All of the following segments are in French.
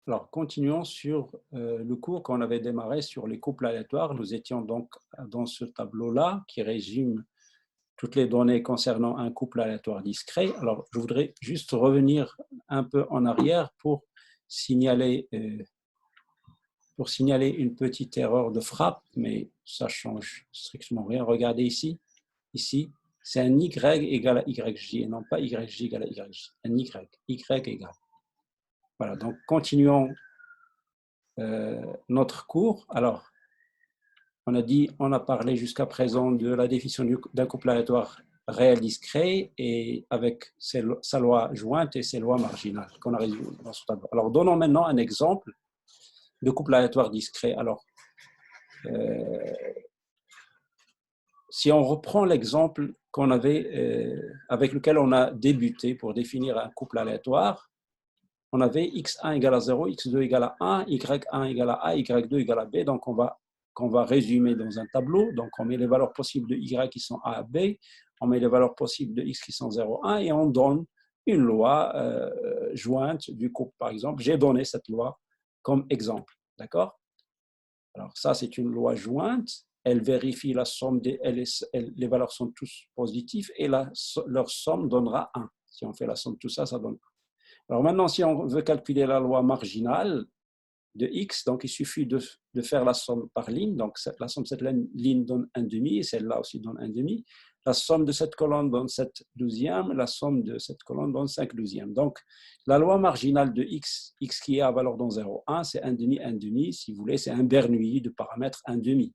Alors, continuons sur le cours qu'on avait démarré sur les couples aléatoires. Nous étions donc dans ce tableau-là qui résume toutes les données concernant un couple aléatoire discret. Alors, je voudrais juste revenir un peu en arrière signaler, pour signaler une petite erreur de frappe, mais ça change strictement rien. Regardez ici, c'est un y égale à yj et non pas yj égale à yj. Un y égale. Voilà, donc continuons notre cours. Alors, on a parlé jusqu'à présent de la définition d'un couple aléatoire réel discret et avec sa loi jointe et ses lois marginales qu'on a résumées dans ce tableau. Alors, donnons maintenant un exemple de couple aléatoire discret. Alors, si on reprend l'exemple qu'on avait, avec lequel on a débuté pour définir un couple aléatoire, on avait x1 égale à 0, x2 égale à 1, y1 égale à a, y2 égale à b. Donc, qu'on va résumer dans un tableau. Donc, on met les valeurs possibles de y qui sont a à b, on met les valeurs possibles de x qui sont 0, 1, et on donne une loi jointe du couple. Par exemple, j'ai donné cette loi comme exemple. D'accord? Alors, ça, c'est une loi jointe. Elle vérifie la somme les valeurs sont tous positives et leur somme donnera 1. Si on fait la somme de tout ça, ça donne 1. Alors maintenant, si on veut calculer la loi marginale de x, donc il suffit de faire la somme par ligne. Donc la somme de cette ligne donne 1,5 et celle-là aussi donne 1,5. La somme de cette colonne donne 7/12, la somme de cette colonne donne 5/12. Donc la loi marginale de x qui est à valeur dans 0, 1, c'est 1,5, 1,5. Si vous voulez, c'est un Bernoulli de paramètre 1,5.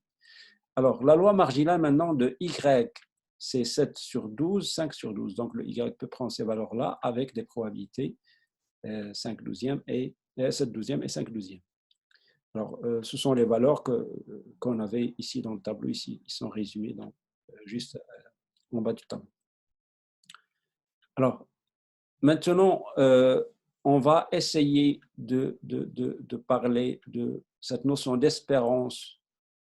Alors la loi marginale maintenant de y, c'est 7/12, 5/12. Donc le y peut prendre ces valeurs-là avec des probabilités 5/12 et 7/12 et 5/12. Alors, ce sont les valeurs qu'on avait ici dans le tableau. Ici, ils sont résumés donc, juste en bas du tableau. Alors, maintenant, on va essayer de parler de cette notion d'espérance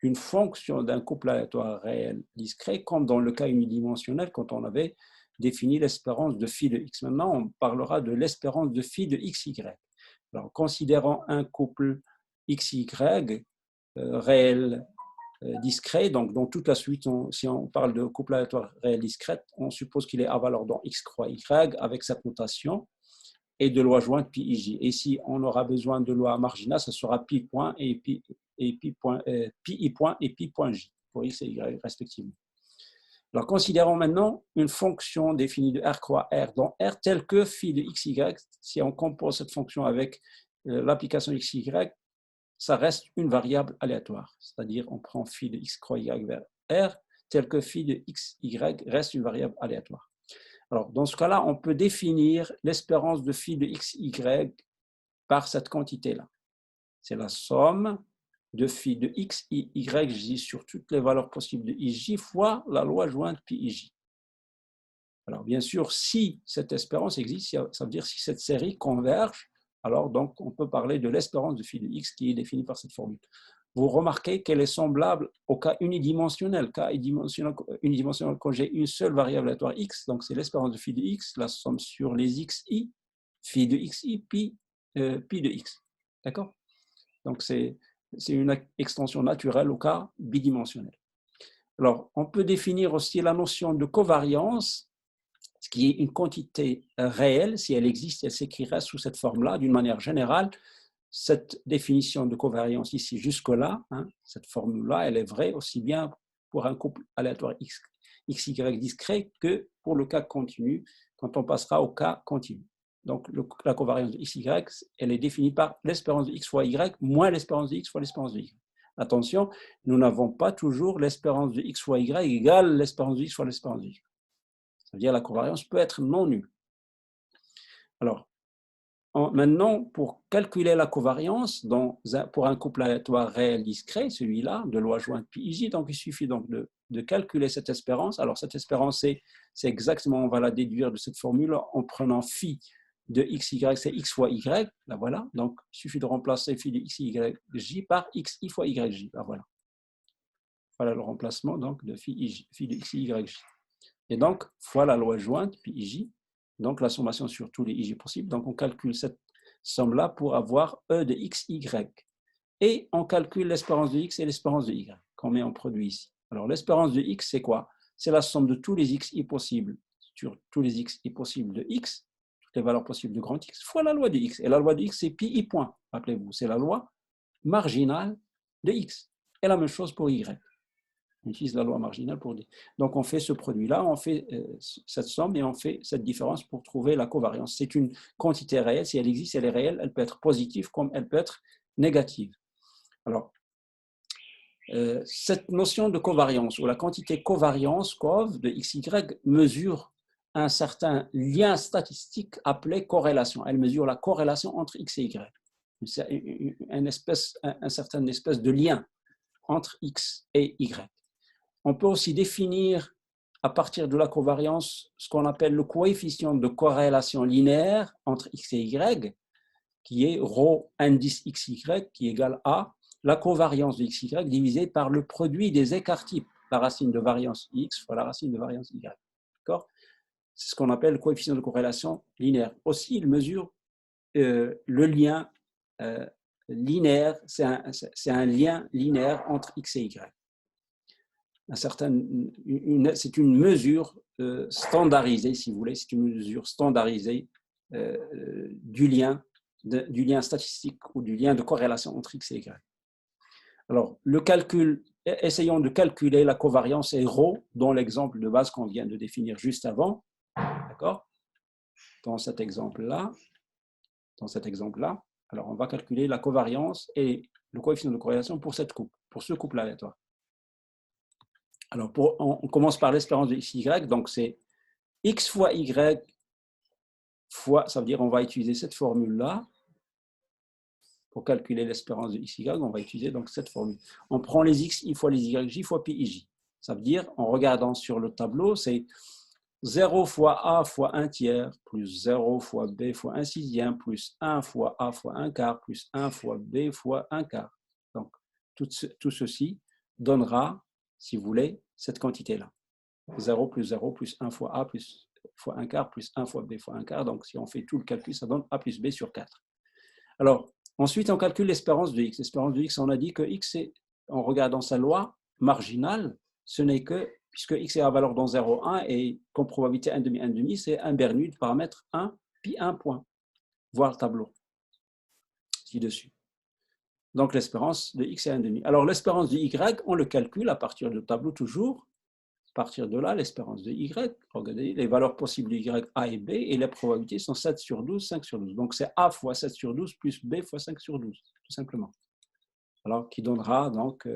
d'une fonction d'un couple aléatoire réel discret, comme dans le cas unidimensionnel, quand on avait défini l'espérance de phi de x. Maintenant, on parlera de l'espérance de phi de xy. Alors, considérant un couple xy réel discret, donc dans toute la suite, si on parle de couple aléatoire réel discret, on suppose qu'il est à valeur dans x croix y avec cette notation et de loi jointe pi ij. Et si on aura besoin de loi marginale, ce sera pi point et pi point, pi i point et pi point j pour x et y respectivement. Alors, considérons maintenant une fonction définie de r croix r dans r telle que phi de xy. Si on compose cette fonction avec l'application xy, ça reste une variable aléatoire. C'est-à-dire, on prend phi de x croix y vers r tel que phi de xy reste une variable aléatoire. Alors, dans ce cas-là, on peut définir l'espérance de phi de xy par cette quantité-là. C'est la somme de phi de x, y, j sur toutes les valeurs possibles de ij fois la loi jointe pi ij. Alors, bien sûr, si cette espérance existe, ça veut dire si cette série converge, alors donc on peut parler de l'espérance de phi de x qui est définie par cette formule. Vous remarquez qu'elle est semblable au cas unidimensionnel. Cas unidimensionnel, quand j'ai une seule variable aléatoire x, donc c'est l'espérance de phi de x, la somme sur les xi, phi de xi, pi de x. D'accord? Donc c'est une extension naturelle au cas bidimensionnel. Alors, on peut définir aussi la notion de covariance, ce qui est une quantité réelle. Si elle existe, elle s'écrirait sous cette forme-là. D'une manière générale, cette définition de covariance ici jusque-là, cette formule-là, elle est vraie aussi bien pour un couple aléatoire xy discret que pour le cas continu, quand on passera au cas continu. Donc, la covariance de xy, elle est définie par l'espérance de x fois y moins l'espérance de x fois l'espérance de y. Attention, nous n'avons pas toujours l'espérance de x fois y égale l'espérance de x fois l'espérance de y. Ça veut dire que la covariance peut être non nulle. Alors, maintenant, pour calculer la covariance pour un couple aléatoire réel discret, celui-là, de loi jointe pi ij, donc il suffit donc de calculer cette espérance. Alors, cette espérance, c'est exactement, on va la déduire de cette formule en prenant phi de xy, c'est x fois y, là voilà. Donc, il suffit de remplacer phi de xy par xi fois yj, là voilà. Voilà le remplacement donc de phi de xy, yj. Et donc, fois la loi jointe, pi ij, donc la sommation sur tous les ij possibles. Donc, on calcule somme-là pour avoir E de x, y. Et on calcule l'espérance de x et l'espérance de y qu'on met en produit ici. Alors, l'espérance de x, c'est quoi? C'est la somme de tous les xi possibles sur tous les xi possibles de x, toutes les valeurs possibles de grand X, fois la loi de x. Et la loi de x, c'est pi i point, rappelez-vous, c'est la loi marginale de x. Et la même chose pour y. On utilise la loi marginale pour D. Donc, on fait ce produit-là, on fait cette somme et on fait cette différence pour trouver la covariance. C'est une quantité réelle. Si elle existe, elle est réelle. Elle peut être positive comme elle peut être négative. Alors, cette notion de covariance ou la quantité covariance, cov, de xy, mesure un certain lien statistique appelé corrélation. Elle mesure la corrélation entre x et y. Un certain espèce de lien entre x et y. On peut aussi définir à partir de la covariance ce qu'on appelle le coefficient de corrélation linéaire entre x et y, qui est ρ indice xy qui égale a, la covariance de xy divisée par le produit des écarts types, la racine de variance x fois la racine de variance y. D'accord? C'est ce qu'on appelle le coefficient de corrélation linéaire. Aussi, il mesure le lien linéaire, c'est un lien linéaire entre x et y. C'est une mesure standardisée, si vous voulez, c'est une mesure standardisée du lien statistique ou du lien de corrélation entre x et y. Alors, essayons de calculer la covariance et ρ dans l'exemple de base qu'on vient de définir juste avant. D'accord? Dans cet exemple-là, alors on va calculer la covariance et le coefficient de corrélation pour ce couple aléatoire. Alors, on commence par l'espérance de xy, donc c'est x fois y fois, ça veut dire on va utiliser cette formule-là pour calculer l'espérance de xy, on va utiliser donc cette formule. On prend les xi fois les yj fois pi. Ça veut dire, en regardant sur le tableau, c'est 0 fois a fois 1 tiers, plus 0 fois b fois 1 sixième, plus 1 fois a fois 1 quart, plus 1 fois b fois 1 quart. Donc, tout ceci donnera, si vous voulez, cette quantité-là. 0 plus 0 plus 1 fois a plus fois 1 quart plus 1 fois b fois 1 quart. Donc, si on fait tout le calcul, ça donne a plus b sur 4. Alors, ensuite, on calcule l'espérance de x. L'espérance de x, on a dit que x, en regardant sa loi marginale, ce n'est que, puisque x est à valeur dans 0, 1, et comme probabilité 1,5, 1,5, c'est un Bernoulli de paramètre 1, pi 1 point. Voir le tableau ci-dessus. Donc, l'espérance de x est 1,5. Alors, l'espérance de y, on le calcule à partir du tableau toujours. À partir de là, l'espérance de y, regardez, les valeurs possibles de y, a et b, et les probabilités sont 7 sur 12, 5 sur 12. Donc, c'est a fois 7 sur 12 plus b fois 5 sur 12, tout simplement. Alors, qui donnera donc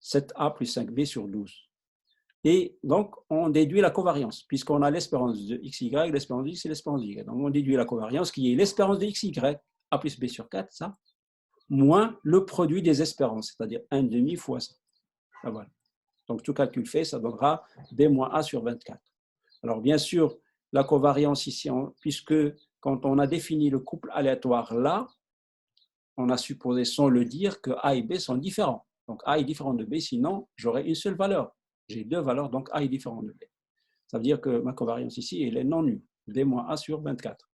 7a plus 5b sur 12. Et donc, on déduit la covariance, puisqu'on a l'espérance de xy, l'espérance de x et l'espérance de y. Donc, on déduit la covariance, qui est l'espérance de xy, a plus b sur 4, ça, moins le produit des espérances, c'est-à-dire 1,5 fois ça. Ah, voilà. Donc, tout calcul fait, ça donnera b moins a sur 24. Alors, bien sûr, la covariance ici, puisque quand on a défini le couple aléatoire là, on a supposé sans le dire que a et b sont différents. Donc, a est différent de b, sinon, j'aurais une seule valeur. J'ai deux valeurs, donc a est différent de b. Ça veut dire que ma covariance ici, elle est non nulle, b moins a sur 24.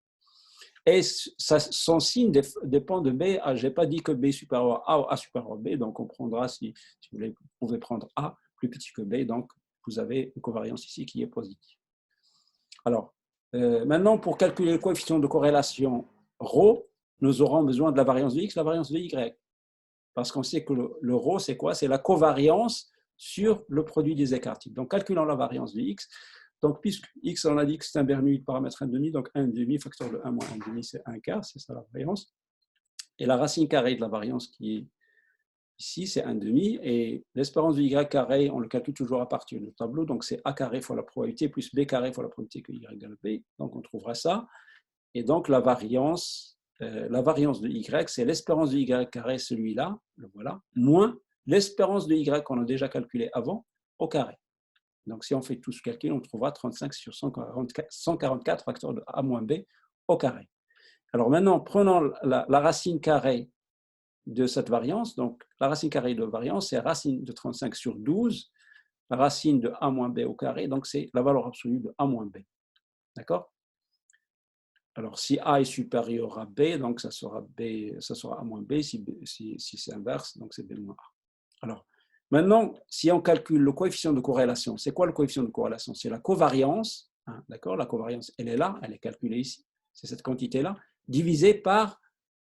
Et son signe dépend de b. Je n'ai pas dit que b est supérieur à a ou a supérieur à b, donc on prendra, si vous voulez, vous pouvez prendre a plus petit que b, donc vous avez une covariance ici qui est positive. Alors, maintenant, pour calculer le coefficient de corrélation ρ, nous aurons besoin de la variance de x, la variance de y. Parce qu'on sait que le ρ, c'est quoi? C'est la covariance sur le produit des écarts types. Donc, calculons la variance de x. Donc, puisque x, on a dit que c'est un Bernoulli de paramètre 1,5, donc 1,5 facteur de 1 moins 1,5, c'est 1 quart, c'est ça la variance. Et la racine carrée de la variance qui est ici, c'est 1,5. Et l'espérance de y carré, on le calcule toujours à partir du tableau. Donc, c'est a carré fois la probabilité plus b carré fois la probabilité que y égale b. Donc, on trouvera ça. Et donc, la variance de y, c'est l'espérance de y carré, celui-là, le voilà, moins l'espérance de y qu'on a déjà calculé avant, au carré. Donc, si on fait tout ce calcul, on trouvera 35 sur 144 facteur de a moins b au carré. Alors maintenant, prenons la racine carrée de cette variance. Donc, la racine carrée de variance, c'est racine de 35 sur 12, la racine de a moins b au carré, donc c'est la valeur absolue de a moins b. D'accord? Alors, si A est supérieur à B, donc ça sera A moins B. Si c'est inverse, donc c'est B moins A. Alors, maintenant, si on calcule le coefficient de corrélation, c'est quoi le coefficient de corrélation? C'est la covariance, hein, d'accord? La covariance, elle est là, elle est calculée ici. C'est cette quantité-là, divisée par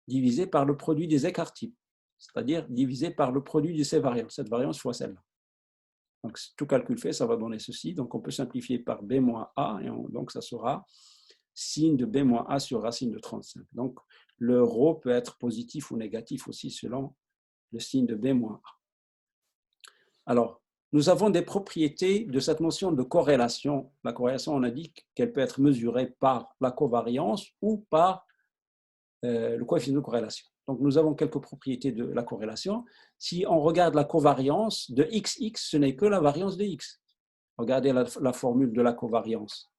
le produit des écarts types, c'est-à-dire divisé par le produit de ces variances, cette variance fois celle-là. Donc, tout calcul fait, ça va donner ceci. Donc, on peut simplifier par B moins A, et donc ça sera signe de B moins A sur racine de 35. Donc, le ρ peut être positif ou négatif aussi selon le signe de B moins A. Alors, nous avons des propriétés de cette notion de corrélation. La corrélation, on a dit qu'elle peut être mesurée par la covariance ou par le coefficient de corrélation. Donc, nous avons quelques propriétés de la corrélation. Si on regarde la covariance de XX, ce n'est que la variance de X. Regardez la formule de la covariance.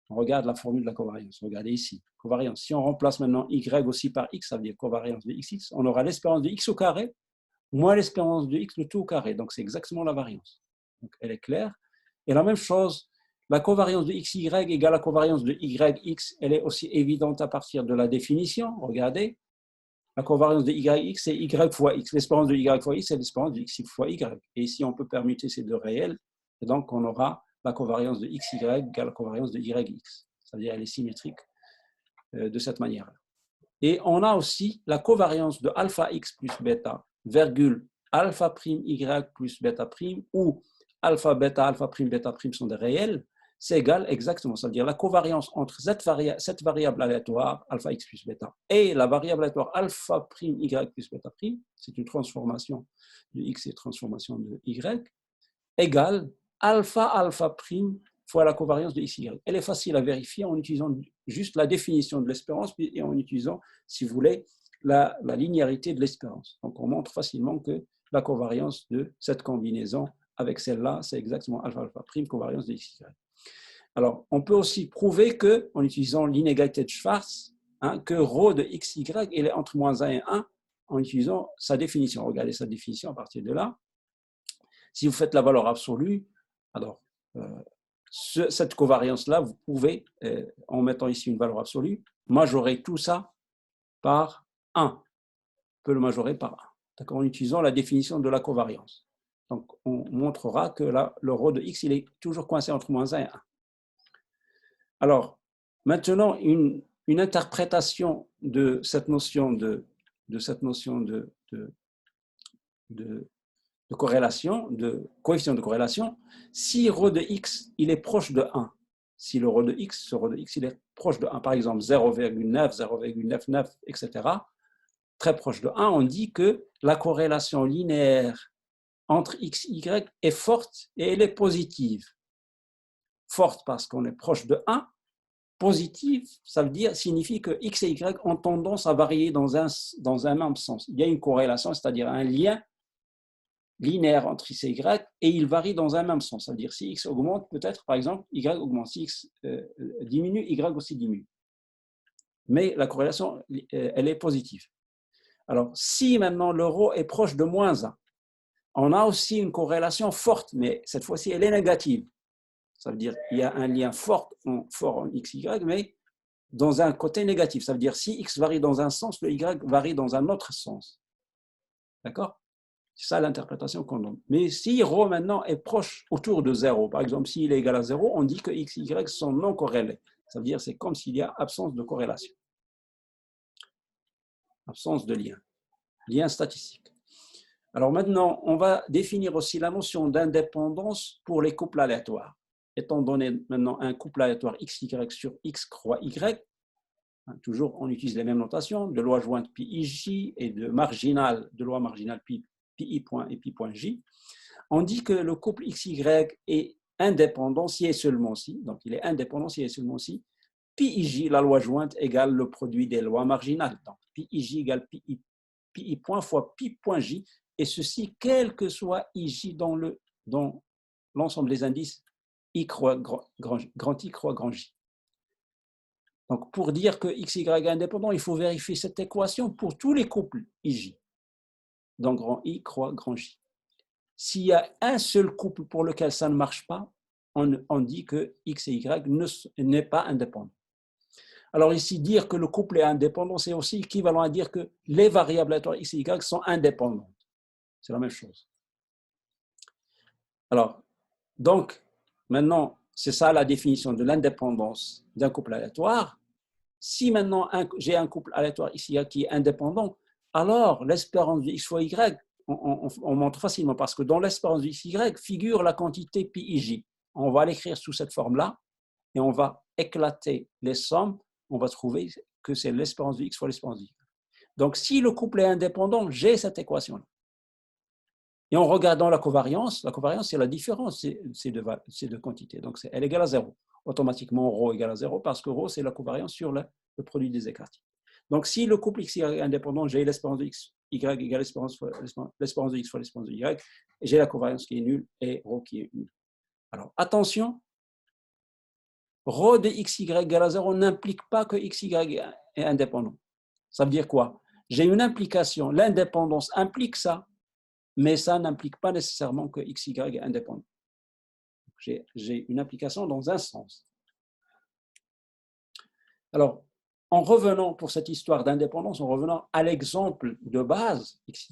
On regarde la formule de la covariance. Regardez ici, covariance. Si on remplace maintenant Y aussi par X, ça veut dire covariance de XX, on aura l'espérance de X au carré moins l'espérance de X, le tout au carré. Donc, c'est exactement la variance. Donc, elle est claire. Et la même chose, la covariance de XY égale la covariance de YX, elle est aussi évidente à partir de la définition. Regardez, la covariance de YX, c'est Y fois X. L'espérance de Y fois X, c'est l'espérance de X fois Y. Et ici, on peut permuter ces deux réels. Et donc, on aura la covariance de XY égale la covariance de YX. C'est-à-dire, elle est symétrique de cette manière-là. Et on a aussi la covariance de alpha X plus bêta, virgule alpha prime Y plus bêta prime, où alpha prime, bêta prime sont des réels, c'est égal exactement. C'est-à-dire la covariance entre cette variable aléatoire, alpha X plus bêta, et la variable aléatoire alpha prime Y plus bêta prime, c'est une transformation de X et transformation de Y, égale alpha prime fois la covariance de XY. Elle est facile à vérifier en utilisant juste la définition de l'espérance et en utilisant, si vous voulez, la linéarité de l'espérance. Donc, on montre facilement que la covariance de cette combinaison avec celle-là, c'est exactement alpha prime covariance de XY. Alors, on peut aussi prouver que, en utilisant l'inégalité de Schwarz, hein, que ρ de XY il est entre moins 1 et 1 en utilisant sa définition. Regardez sa définition à partir de là. Si vous faites la valeur absolue, alors cette covariance-là, vous pouvez, en mettant ici une valeur absolue, majorer tout ça par 1. On peut le majorer par 1, en utilisant la définition de la covariance. Donc, on montrera que là, le ρ de x, il est toujours coincé entre moins 1 et 1. Alors, maintenant, une interprétation de cette notion de corrélation, de coefficient de corrélation, si ρ de x, il est proche de 1, si le ρ de x, ce ρ de x, il est proche de 1, par exemple 0,9, 0,99, etc., très proche de 1, on dit que la corrélation linéaire entre x et y est forte et elle est positive. Forte parce qu'on est proche de 1, positive, ça veut dire, signifie que x et y ont tendance à varier dans un même sens. Il y a une corrélation, c'est-à-dire un lien linéaire entre x et y, et il varie dans un même sens. C'est-à-dire, si x augmente, peut-être, par exemple, y augmente. Si x diminue, y aussi diminue. Mais la corrélation, elle est positive. Alors, si maintenant le ρ est proche de moins 1, on a aussi une corrélation forte, mais cette fois-ci, elle est négative. Ça veut dire qu'il y a un lien fort en x, y, mais dans un côté négatif. Ça veut dire si x varie dans un sens, le y varie dans un autre sens. D'accord? C'est ça l'interprétation qu'on donne. Mais si ρ maintenant est proche autour de 0, par exemple, s'il est égal à 0, on dit que x et y sont non corrélés. Ça veut dire que c'est comme s'il y a absence de corrélation. Absence de lien statistique. Alors maintenant, on va définir aussi la notion d'indépendance pour les couples aléatoires. Étant donné maintenant un couple aléatoire xy sur x croix y, toujours on utilise les mêmes notations, de loi jointe pi-j et de loi marginale pi point et pi point j, on dit que le couple xy est indépendant si et seulement si, donc il est indépendant si et seulement si, pi-j, la loi jointe, égale le produit des lois marginales. Donc pi-j égale pi point fois pi point j, et ceci quel que soit ij dans l'ensemble des indices I croix grand I croix grand J. Donc, pour dire que x, y est indépendant, il faut vérifier cette équation pour tous les couples IJ. Donc, grand I croix grand J. S'il y a un seul couple pour lequel ça ne marche pas, on dit que x et y n'est pas indépendant. Alors ici, dire que le couple est indépendant, c'est aussi équivalent à dire que les variables aléatoires x et y sont indépendantes. C'est la même chose. Alors, donc, maintenant, c'est ça la définition de l'indépendance d'un couple aléatoire. Si maintenant j'ai un couple aléatoire ici qui est indépendant, alors l'espérance de x fois y, on montre facilement parce que dans l'espérance de x, y figure la quantité pi i j. On va l'écrire sous cette forme-là et on va éclater les sommes. On va trouver que c'est l'espérance de x fois l'espérance de y. Donc, si le couple est indépendant, j'ai cette équation-là. Et en regardant la covariance, c'est la différence de ces deux quantités. Donc, elle est égale à 0. Automatiquement, ρ égale à 0 parce que ρ, c'est la covariance sur le produit des écarts. Donc, si le couple x, y est indépendant, j'ai l'espérance de x, y égale l'espérance de x fois l'espérance de y, et j'ai la covariance qui est nulle et ρ qui est nulle. Alors, attention, ρ de x, y égale à 0 n'implique pas que x, y est indépendant. Ça veut dire quoi? J'ai une implication. L'indépendance implique ça, mais ça n'implique pas nécessairement que x, y est indépendant. J'ai une implication dans un sens. Alors, en revenant pour cette histoire d'indépendance, en revenant à l'exemple de base, x,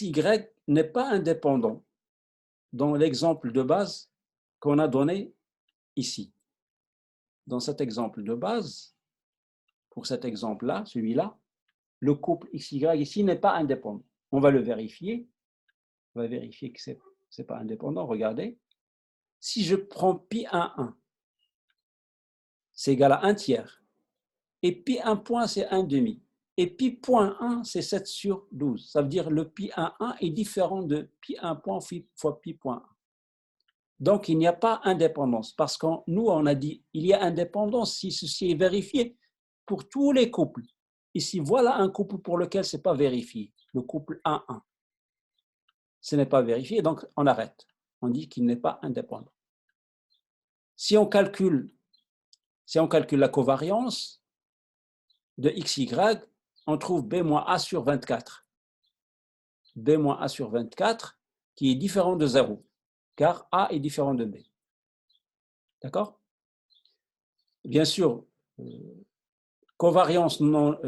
y n'est pas indépendant dans l'exemple de base qu'on a donné ici. Dans cet exemple de base, pour cet exemple-là, celui-là, le couple x, y ici n'est pas indépendant. On va le vérifier. On va vérifier que ce n'est pas indépendant. Regardez. Si je prends pi 1, c'est égal à 1 tiers. Et pi 1 point, c'est 1 demi. Et pi point 1, c'est 7 sur 12. Ça veut dire que le pi 1 est différent de pi 1 point fois pi point 1. Donc, il n'y a pas indépendance. Parce que nous, on a dit il y a indépendance si ceci est vérifié pour tous les couples. Ici, voilà un couple pour lequel ce n'est pas vérifié. Le couple 1-1. Ce n'est pas vérifié, donc on arrête. On dit qu'il n'est pas indépendant. Si on calcule la covariance de xy, on trouve b-a sur 24. b-a sur 24 qui est différent de 0, car a est différent de b. D'accord? Bien sûr, covariance non...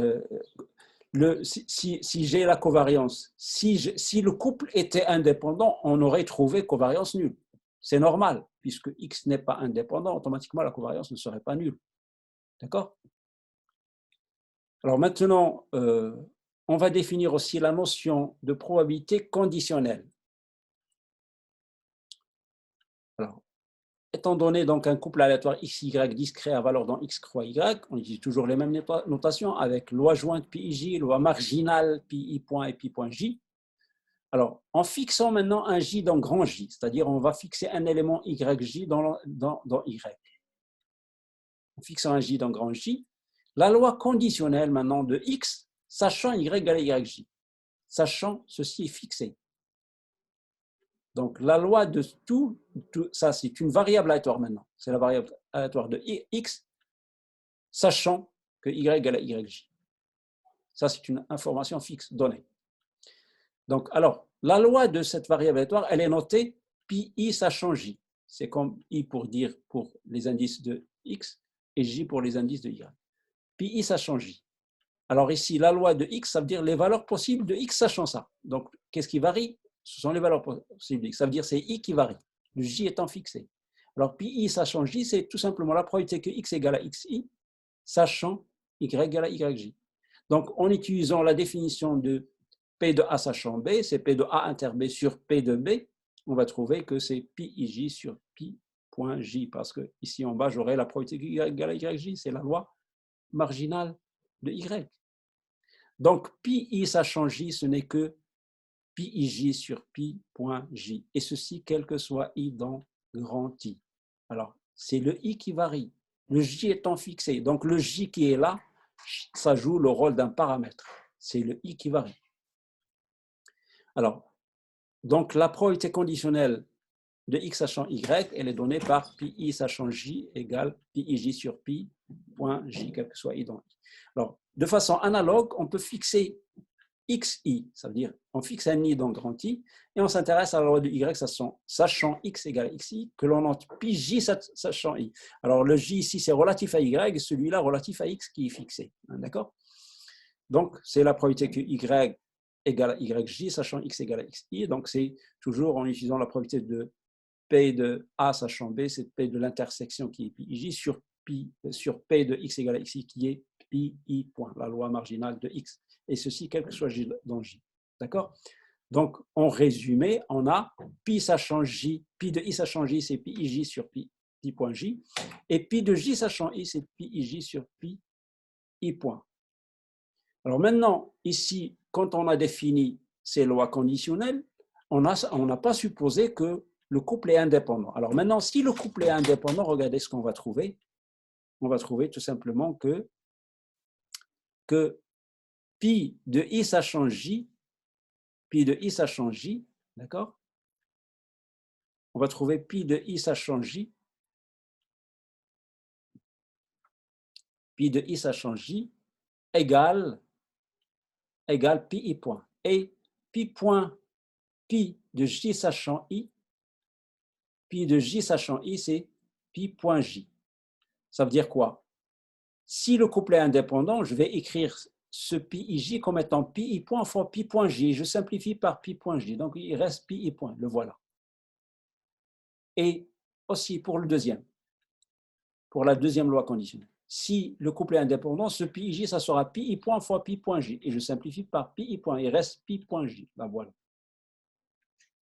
si j'ai la covariance, si le couple était indépendant, on aurait trouvé covariance nulle. C'est normal, puisque x n'est pas indépendant, automatiquement la covariance ne serait pas nulle. D'accord? Alors maintenant, on va définir aussi la notion de probabilité conditionnelle. Alors, étant donné donc un couple aléatoire xy discret à valeur dans x croix y, on utilise toujours les mêmes notations avec loi jointe pi-j, loi marginale pi-i point et pi point j. Alors, en fixant maintenant un j dans grand J, c'est-à-dire on va fixer un élément yj dans y. En fixant un j dans grand J, la loi conditionnelle maintenant de x, sachant y égale à yj, sachant ceci est fixé. Donc, la loi de tout ça, c'est une variable aléatoire maintenant. C'est la variable aléatoire de x, sachant que y égale à yj. Ça, c'est une information fixe donnée. Donc, alors, la loi de cette variable aléatoire, elle est notée pi sachant j. C'est comme i pour dire pour les indices de x et j pour les indices de y. Pi sachant j. Alors ici, la loi de x, ça veut dire les valeurs possibles de x sachant ça. Donc, qu'est-ce qui varie? Ce sont les valeurs possibles de x. Ça veut dire c'est i qui varie, le j étant fixé. Alors, pi sachant j, c'est tout simplement la probabilité que x égale à xi, sachant y égale à yj. Donc, en utilisant la définition de P de A sachant B, c'est P de A inter B sur P de B, on va trouver que c'est pi ij sur pi point j, parce que ici en bas, j'aurai la probabilité y égale à yj, c'est la loi marginale de y. Donc, pi i sachant j, ce n'est que pi ij sur pi point j, et ceci quel que soit i dans grand I. Alors, c'est le i qui varie, le j étant fixé. Donc, le j qui est là, ça joue le rôle d'un paramètre. C'est le i qui varie. Alors, donc la probabilité conditionnelle de x sachant y, elle est donnée par pi i sachant j égale pi ij sur pi point j, quel que soit i dans i. Alors, de façon analogue, on peut fixer xi, ça veut dire on fixe un i dans grand I et on s'intéresse à la loi de y sachant x égale xi que l'on note pi j sachant i. Alors le j ici c'est relatif à y et celui-là relatif à x qui est fixé, d'accord? Donc c'est la probabilité que y égale à yj sachant x égale à xi, donc c'est toujours en utilisant la probabilité de P de A sachant B, c'est P de l'intersection qui est pi j sur P de x égale à xi qui est pi i point, la loi marginale de x. Et ceci, quel que soit j dans j. D'accord? Donc, en résumé, on a pi sachant j, pi de i sachant j, c'est pi ij sur pi point j. Et pi de j sachant i, c'est pi ij sur pi i point. Alors maintenant, ici, quand on a défini ces lois conditionnelles, on n'a pas supposé que le couple est indépendant. Alors maintenant, si le couple est indépendant, regardez ce qu'on va trouver. On va trouver tout simplement que pi de i sachant j, d'accord? On va trouver pi de i sachant j, égale pi i point. Et pi de j sachant i, c'est pi point j. Ça veut dire quoi? Si le couple est indépendant, je vais écrire ce pi ij comme étant pi i point fois pi point j. Je simplifie par pi point j. Donc, il reste pi i point. Le voilà. Et aussi pour le deuxième, pour la deuxième loi conditionnelle. Si le couple est indépendant, ce pi ij, ça sera pi i point fois pi point j. Et je simplifie par pi i point. Il reste pi point j. La voilà.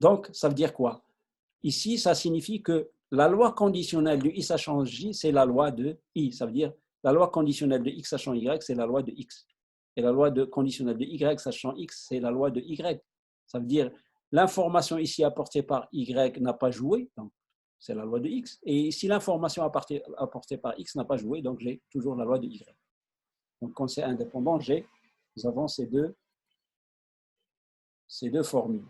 Donc, ça veut dire quoi? Ici, ça signifie que la loi conditionnelle de i sachant j, c'est la loi de i. Ça veut dire la loi conditionnelle de x sachant y, c'est la loi de x. Et la loi conditionnelle de y sachant x, c'est la loi de y. Ça veut dire l'information ici apportée par y n'a pas joué, donc c'est la loi de x. Et si l'information apportée par x n'a pas joué, donc j'ai toujours la loi de y. Donc quand c'est indépendant, nous avons ces deux formules.